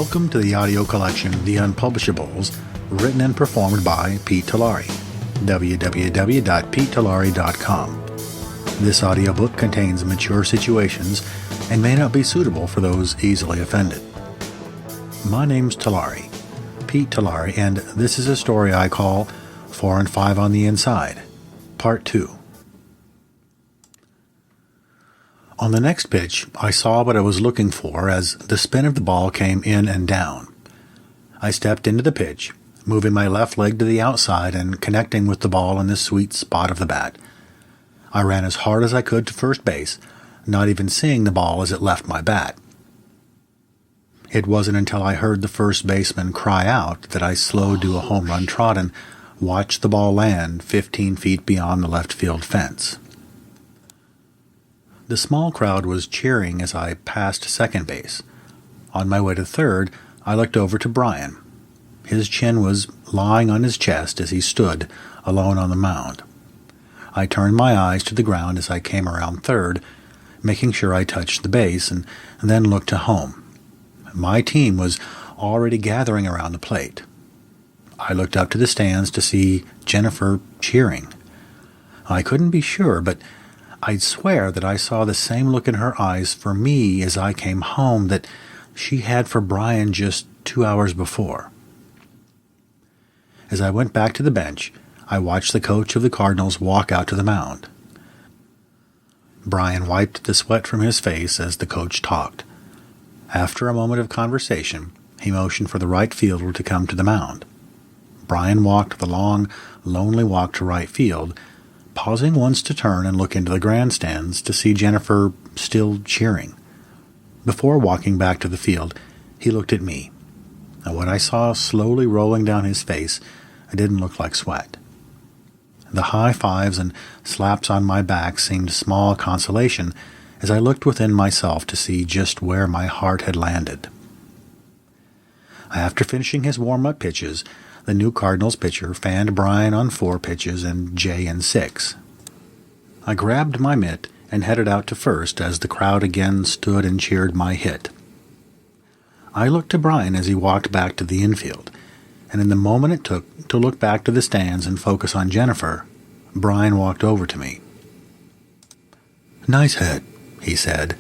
Welcome to the audio collection The Unpublishables, written and performed by Pete Tolarie. www.petetolarie.com. This audiobook contains mature situations and may not be suitable for those easily offended. My name's Tolarie, Pete Tolarie, and this is a story I call 4 and 5 on the Inside, Part 2. On the next pitch, I saw what I was looking for as the spin of the ball came in and down. I stepped into the pitch, moving my left leg to the outside and connecting with the ball in the sweet spot of the bat. I ran as hard as I could to first base, not even seeing the ball as it left my bat. It wasn't until I heard the first baseman cry out that I slowed to a home run trot and watched the ball land 15 feet beyond the left field fence. The small crowd was cheering as I passed second base. On my way to third, I looked over to Brian. His chin was lying on his chest as he stood alone on the mound. I turned my eyes to the ground as I came around third, making sure I touched the base, and then looked to home. My team was already gathering around the plate. I looked up to the stands to see Jennifer cheering. I couldn't be sure, but I'd swear that I saw the same look in her eyes for me as I came home that she had for Brian just 2 hours before. As I went back to the bench, I watched the coach of the Cardinals walk out to the mound. Brian wiped the sweat from his face as the coach talked. After a moment of conversation, he motioned for the right fielder to come to the mound. Brian walked the long, lonely walk to right field, pausing once to turn and look into the grandstands to see Jennifer still cheering. Before walking back to the field, he looked at me, and what I saw slowly rolling down his face didn't look like sweat. The high fives and slaps on my back seemed small consolation as I looked within myself to see just where my heart had landed. After finishing his warm-up pitches, the new Cardinals pitcher fanned Brian on 4 pitches and Jay in 6. I grabbed my mitt and headed out to first as the crowd again stood and cheered my hit. I looked to Brian as he walked back to the infield, and in the moment it took to look back to the stands and focus on Jennifer, Brian walked over to me. "Nice hit," he said.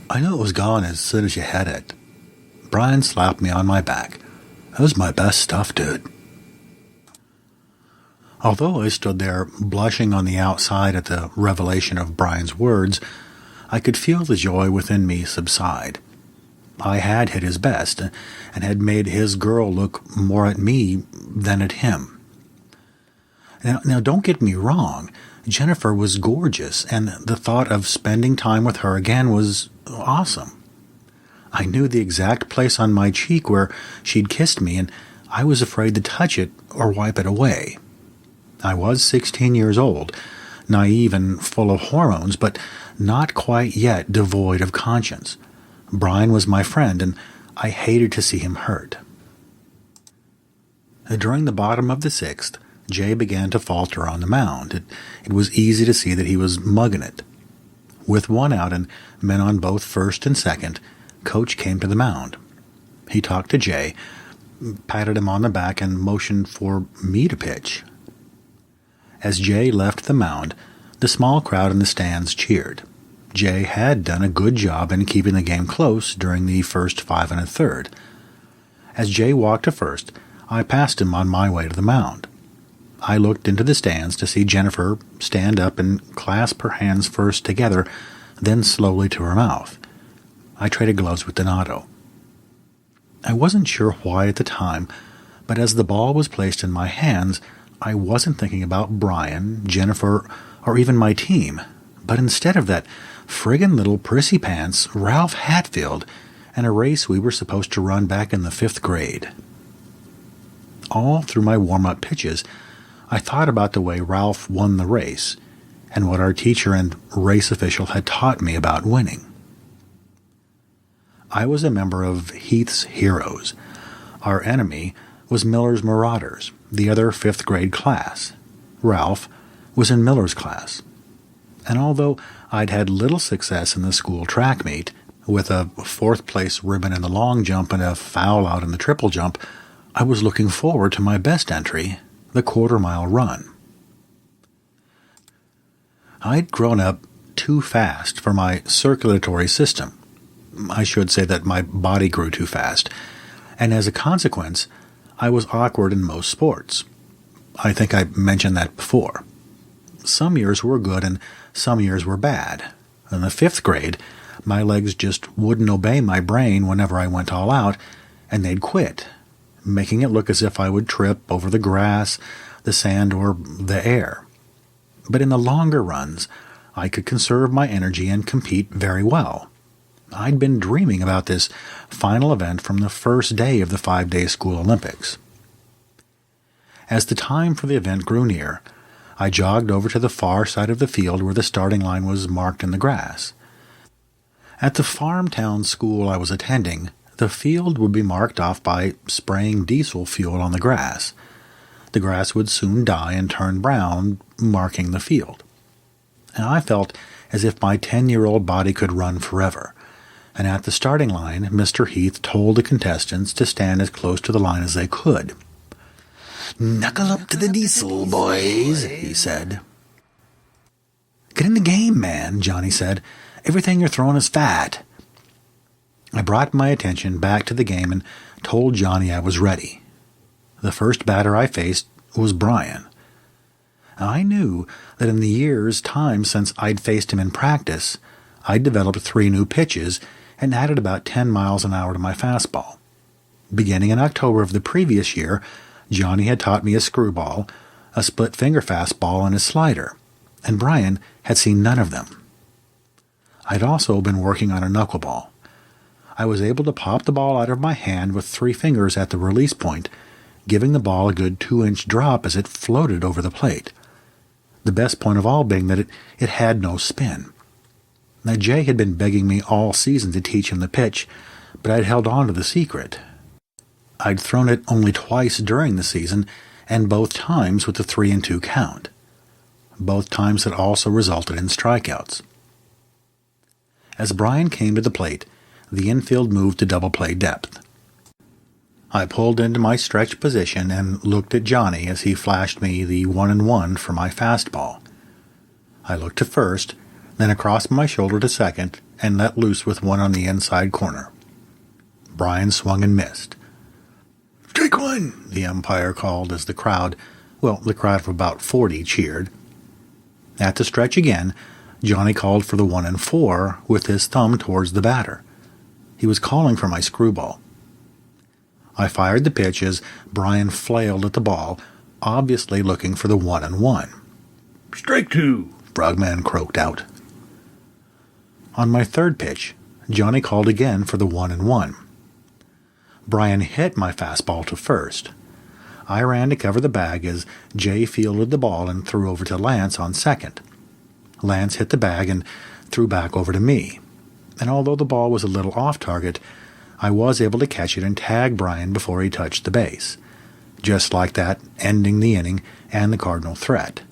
"I knew it was gone as soon as you hit it." Brian slapped me on my back. "That was my best stuff, dude." Although I stood there blushing on the outside at the revelation of Brian's words, I could feel the joy within me subside. I had hit his best and had made his girl look more at me than at him. Now don't get me wrong. Jennifer was gorgeous, and the thought of spending time with her again was awesome. I knew the exact place on my cheek where she'd kissed me, and I was afraid to touch it or wipe it away. I was 16 years old, naive and full of hormones, but not quite yet devoid of conscience. Brian was my friend, and I hated to see him hurt. During the bottom of the 6th, Jay began to falter on the mound. It was easy to see that he was mugging it. With 1 out and men on both first and second, Coach came to the mound. He talked to Jay, patted him on the back, and motioned for me to pitch. As Jay left the mound, the small crowd in the stands cheered. Jay had done a good job in keeping the game close during the first 5 1/3. As Jay walked to first, I passed him on my way to the mound. I looked into the stands to see Jennifer stand up and clasp her hands first together, then slowly to her mouth. I traded gloves with Donato. I wasn't sure why at the time, but as the ball was placed in my hands, I wasn't thinking about Brian, Jennifer, or even my team, but instead of that friggin' little prissy pants, Ralph Hatfield, and a race we were supposed to run back in the 5th grade. All through my warm-up pitches, I thought about the way Ralph won the race, and what our teacher and race official had taught me about winning. I was a member of Heath's Heroes. Our enemy was Miller's Marauders, the other 5th grade class. Ralph was in Miller's class. And although I'd had little success in the school track meet, With a fourth-place ribbon in the long jump and a foul out in the triple jump, I was looking forward to my best entry, the quarter-mile run. I'd grown up too fast for my circulatory system. I should say that my body grew too fast, and as a consequence, I was awkward in most sports. I think I mentioned that before. Some years were good and some years were bad. In the 5th grade, my legs just wouldn't obey my brain whenever I went all out, and they'd quit, making it look as if I would trip over the grass, the sand, or the air. But in the longer runs, I could conserve my energy and compete very well. I'd been dreaming about this final event from the first day of the 5-day school Olympics. As the time for the event grew near, I jogged over to the far side of the field where the starting line was marked in the grass. At the farm town school I was attending, the field would be marked off by spraying diesel fuel on the grass. The grass would soon die and turn brown, marking the field. And I felt as if my 10-year-old body could run forever. And at the starting line, Mr. Heath told the contestants to stand as close to the line as they could. "Knuckle up to the diesel, boys," he said. "Get in the game, man," Johnny said. "Everything you're throwing is fat." I brought my attention back to the game and told Johnny I was ready. The first batter I faced was Brian. I knew that in the year's time since I'd faced him in practice, I'd developed 3 new pitches and added about 10 miles an hour to my fastball. Beginning in October of the previous year, Johnny had taught me a screwball, a split-finger fastball, and a slider, and Brian had seen none of them. I'd also been working on a knuckleball. I was able to pop the ball out of my hand with 3 fingers at the release point, giving the ball a good 2-inch drop as it floated over the plate. The best point of all being that it had no spin. Now, Jay had been begging me all season to teach him the pitch, but I'd held on to the secret. I'd thrown it only twice during the season, and both times with the 3-2 count. Both times had also resulted in strikeouts. As Brian came to the plate, the infield moved to double play depth. I pulled into my stretch position and looked at Johnny as he flashed me the 1-1 for my fastball. I looked to first, then across my shoulder to second, and let loose with one on the inside corner. Brian swung and missed. "Strike one," the umpire called as the crowd of about 40 cheered. At the stretch again, Johnny called for the 1-4 with his thumb towards the batter. He was calling for my screwball. I fired the pitch as Brian flailed at the ball, obviously looking for the 1-1. "Strike two," Frogman croaked out. On my third pitch, Johnny called again for the 1-1. Brian hit my fastball to first. I ran to cover the bag as Jay fielded the ball and threw over to Lance on second. Lance hit the bag and threw back over to me. And although the ball was a little off target, I was able to catch it and tag Brian before he touched the base. Just like that, ending the inning and the Cardinal threat.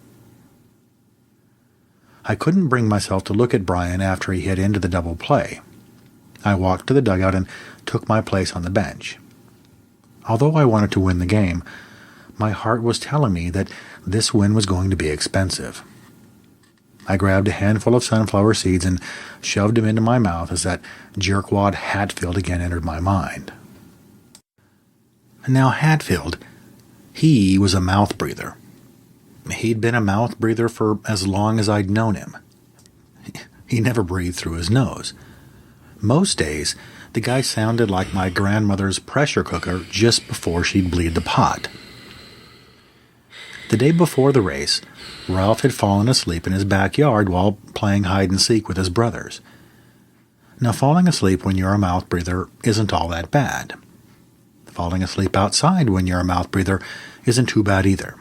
I couldn't bring myself to look at Brian after he hit into the double play. I walked to the dugout and took my place on the bench. Although I wanted to win the game, my heart was telling me that this win was going to be expensive. I grabbed a handful of sunflower seeds and shoved them into my mouth as that jerkwad Hatfield again entered my mind. Now Hatfield, he was a mouth breather. He'd been a mouth breather for as long as I'd known him. He never breathed through his nose. Most days, the guy sounded like my grandmother's pressure cooker just before she'd bleed the pot. The day before the race, Ralph had fallen asleep in his backyard while playing hide-and-seek with his brothers. Now, falling asleep when you're a mouth breather isn't all that bad. Falling asleep outside when you're a mouth breather isn't too bad either.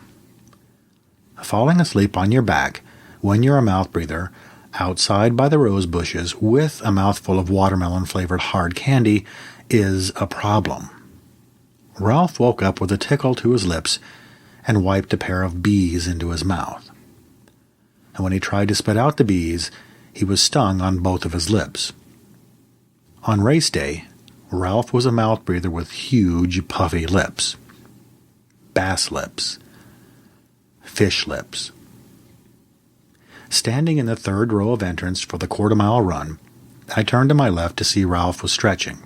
Falling asleep on your back when you're a mouth breather outside by the rose bushes with a mouthful of watermelon-flavored hard candy is a problem. Ralph woke up with a tickle to his lips and wiped a pair of bees into his mouth. And when he tried to spit out the bees, he was stung on both of his lips. On race day, Ralph was a mouth breather with huge, puffy lips. Bass lips. Fish lips. Standing in the third row of entrance for the quarter-mile run, I turned to my left to see Ralph was stretching.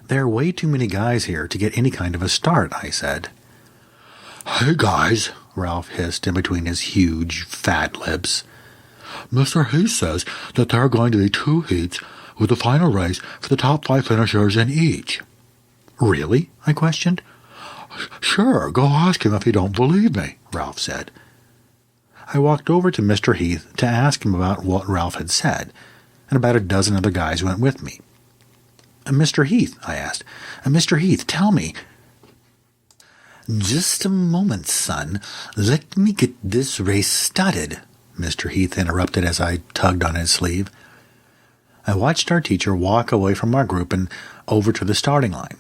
"There are way too many guys here to get any kind of a start," I said. "Hey, guys," Ralph hissed in between his huge, fat lips. "Mr. Heath says that there are going to be 2 heats with the final race for the top 5 finishers in each." "Really?" I questioned. "Sure, go ask him if you don't believe me," Ralph said. I walked over to Mr. Heath to ask him about what Ralph had said, and about a dozen other guys went with me. "Mr. Heath," I asked, "Mr. Heath, tell me—" "Just a moment, son. Let me get this race started," Mr. Heath interrupted as I tugged on his sleeve. I watched our teacher walk away from our group and over to the starting line.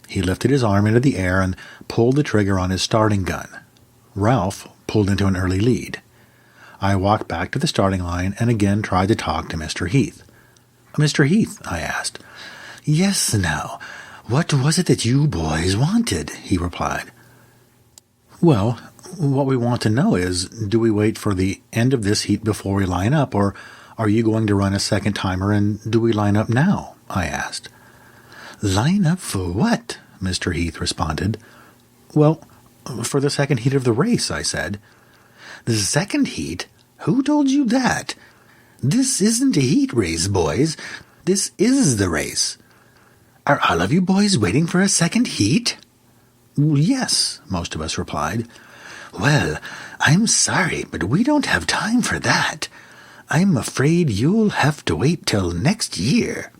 He lifted his arm into the air and pulled the trigger on his starting gun. Ralph pulled into an early lead. I walked back to the starting line and again tried to talk to Mr. Heath. "Mr. Heath," I asked. "Yes, now, what was it that you boys wanted?" he replied. "Well, what we want to know is, do we wait for the end of this heat before we line up, or are you going to run a second timer, and do we line up now?" I asked. "Line up for what?" Mr. Heath responded. "Well, for the second heat of the race," I said. "The second heat? Who told you that? This isn't a heat race, boys. This is the race. Are all of you boys waiting for a second heat?" "Yes," most of us replied. "Well, I'm sorry, but we don't have time for that. I'm afraid you'll have to wait till next year."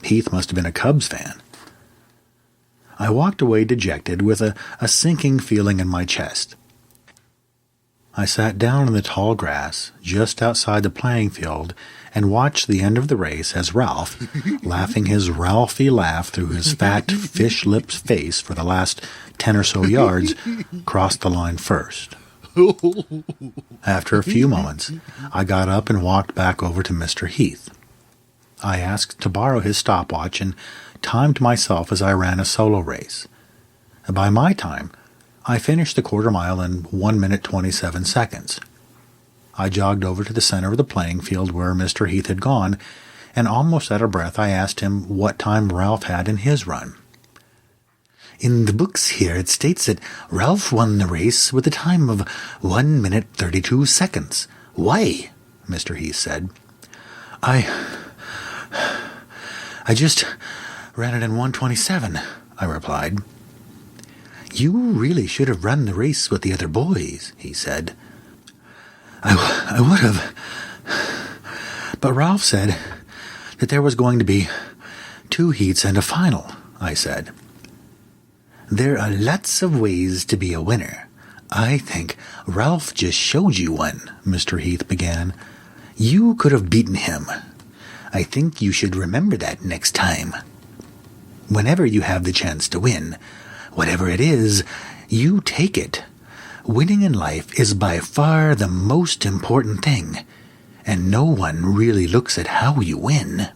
Heath must have been a Cubs fan. I walked away dejected with a sinking feeling in my chest. I sat down in the tall grass just outside the playing field and watched the end of the race as Ralph, laughing his Ralphie laugh through his fat fish lips face for the last 10 or so yards, crossed the line first. After a few moments, I got up and walked back over to Mr. Heath. I asked to borrow his stopwatch and timed myself as I ran a solo race. By my time, I finished the quarter mile in 1 minute 27 seconds. I jogged over to the center of the playing field where Mr. Heath had gone, and almost out of breath I asked him what time Ralph had in his run. "In the books here it states that Ralph won the race with a time of 1 minute 32 seconds. Why?" Mr. Heath said. I just ran it in 1:27, I replied. "You really should have run the race with the other boys," he said. I would have. But Ralph said that there was going to be 2 heats and a final, I said. "There are lots of ways to be a winner. I think Ralph just showed you one," Mr. Heath began. "You could have beaten him. I think you should remember that next time. Whenever you have the chance to win, whatever it is, you take it. Winning in life is by far the most important thing, and no one really looks at how you win."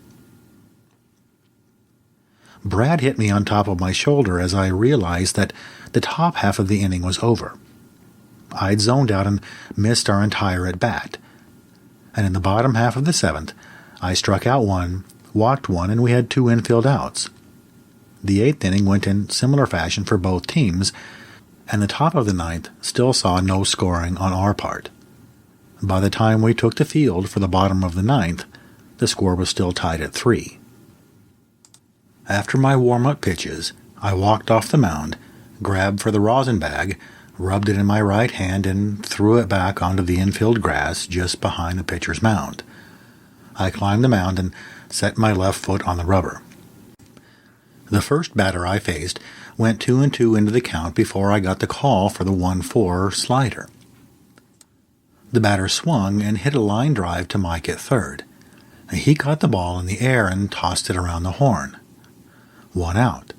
Brad hit me on top of my shoulder as I realized that the top half of the inning was over. I'd zoned out and missed our entire at-bat. And in the bottom half of the 7th, I struck out 1, walked 1, and we had 2 infield outs. The 8th inning went in similar fashion for both teams, and the top of the 9th still saw no scoring on our part. By the time we took the field for the bottom of the 9th, the score was still tied at 3. After my warm-up pitches, I walked off the mound, grabbed for the rosin bag, rubbed it in my right hand, and threw it back onto the infield grass just behind the pitcher's mound. I climbed the mound and set my left foot on the rubber. The first batter I faced went 2-2 into the count before I got the call for the 1-4 slider. The batter swung and hit a line drive to Mike at third. He caught the ball in the air and tossed it around the horn. 1 out.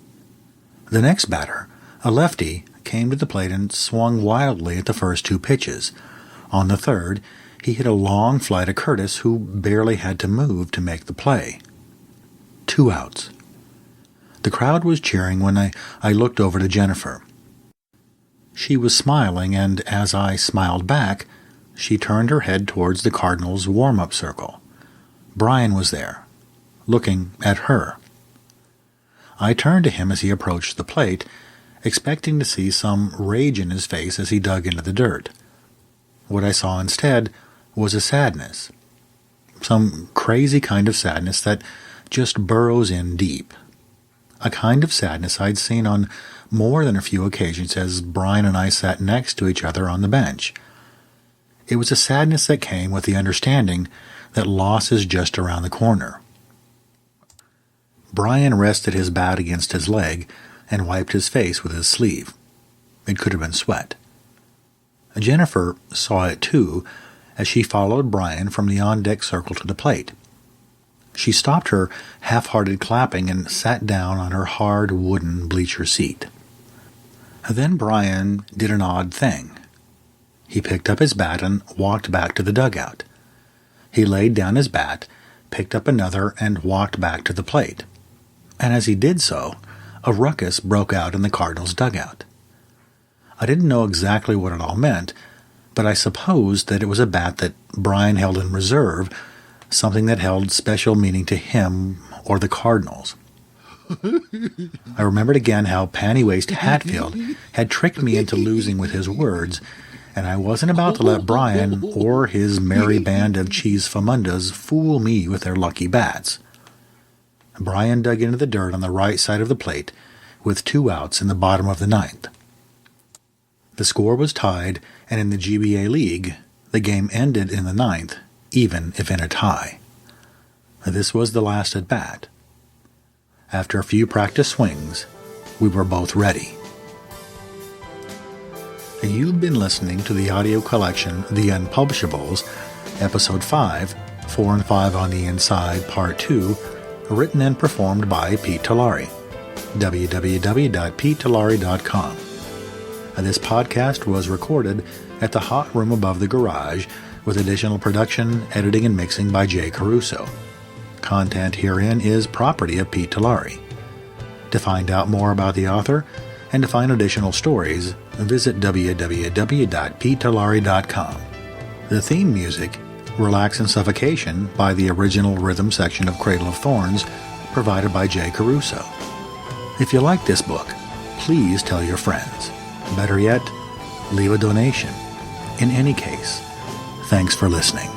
The next batter, a lefty, came to the plate and swung wildly at the first 2 pitches. On the third, he hit a long fly to Curtis, who barely had to move to make the play. 2 outs. The crowd was cheering when I looked over to Jennifer. She was smiling, and as I smiled back, she turned her head towards the Cardinals' warm-up circle. Brian was there, looking at her. I turned to him as he approached the plate, expecting to see some rage in his face as he dug into the dirt. What I saw instead was a sadness. Some crazy kind of sadness that just burrows in deep. A kind of sadness I'd seen on more than a few occasions as Brian and I sat next to each other on the bench. It was a sadness that came with the understanding that loss is just around the corner. Brian rested his bat against his leg and wiped his face with his sleeve. It could have been sweat. Jennifer saw it too as she followed Brian from the on-deck circle to the plate. She stopped her half-hearted clapping and sat down on her hard wooden bleacher seat. Then Brian did an odd thing. He picked up his bat and walked back to the dugout. He laid down his bat, picked up another, and walked back to the plate. And as he did so, a ruckus broke out in the Cardinals' dugout. I didn't know exactly what it all meant, but I supposed that it was a bat that Brian held in reserve, something that held special meaning to him or the Cardinals. I remembered again how Pennywaced Hatfield had tricked me into losing with his words, and I wasn't about to let Brian or his merry band of cheese famundas fool me with their lucky bats. Brian dug into the dirt on the right side of the plate with 2 outs in the bottom of the 9th. The score was tied, and in the GBA League, the game ended in the 9th, even if in a tie. This was the last at bat. After a few practice swings, we were both ready. You've been listening to the audio collection The Unpublishables, Episode 5, 4 and 5 on the Inside, Part 2, written and performed by Pete Tolarie. www.petetolarie.com. This podcast was recorded at the hot room above the garage, with additional production, editing, and mixing by Jay Caruso. Content herein is property of Pete Tolarie. To find out more about the author and to find additional stories, visit www.petetolarie.com. The theme music, Relax and Suffocation, by the original rhythm section of Cradle of Thorns, provided by Jay Caruso. If you like this book, please tell your friends. Better yet, leave a donation. In any case, thanks for listening.